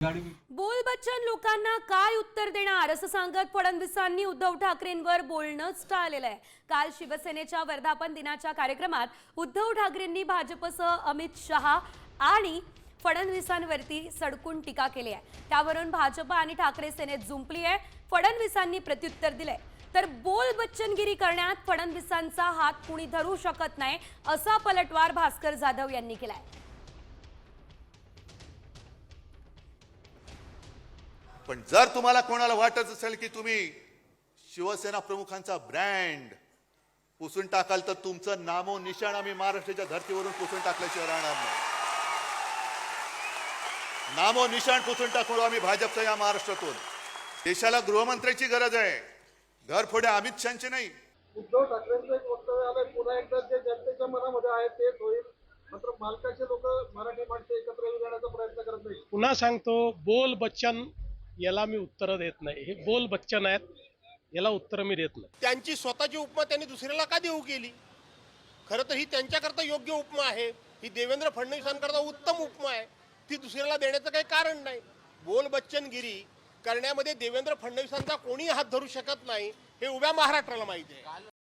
बोल बच्चन लोकांना काय उत्तर देणार असं सांगत फडणवीसांनी उद्धव ठाकरेंवर बोलणंच टाळलेलं आहे। काल शिवसेनेच्या वर्धापन दिनाच्या कार्यक्रमात उद्धव ठाकरेंनी भाजपसह अमित शहा आणि फडणवीसांवरती सडकून टीका केली आहे। त्यावरून भाजप आणि ठाकरे सेनेत जुंपली आहे। फडणवीसांनी प्रत्युत्तर दिले तर बोल बच्चनगिरी करण्यात फडणवीसांचा हात कुणी धरू शकत नाही असा पलटवार भास्कर जाधव यांनी केलाय। पण जर तुम्हाला कोणाला वाटत असेल की तुम्ही शिवसेना प्रमुखांचा ब्रँड पुसून टाकाल तर तुमचं नामो निशाण आम्ही महाराष्ट्राच्या धर्तीवरून पुसून टाकल्याशिवाय राहणार नाही। नामो निशाण पुसून टाकू आम्ही भाजपच्या या महाराष्ट्रातून। देशाला गृहमंत्र्याची गरज आहे, घरफोडे अमित शहाची नाही। उद्धव ठाकरेंचं एक वक्तव्य आलंय, पुन्हा एकदा जे जनतेच्या मनामध्ये आहे तेच होईल, मात्र मालकाचे लोक मराठी माणसं एकत्र येण्याचा प्रयत्न करत नाही। पुन्हा सांगतो, बोल बच्चन याला मी उत्तर देत नाही। हे बोल बच्चन आहेत, याला उत्तर मी देत नाही। त्यांची स्वतःची उपमा त्यांनी दुसऱ्याला का देऊ केली? खरं तर ही त्यांच्याकरता योग्य उपमा आहे, ही देवेंद्र फडणवीसांकरता उत्तम उपमा आहे, ती दुसऱ्याला देण्याचं काही कारण नाही। बोल बच्चनगिरी करण्यामध्ये देवेंद्र फडणवीसांचा कोणी हात धरू शकत नाही हे उभ्या महाराष्ट्राला माहिती आहे।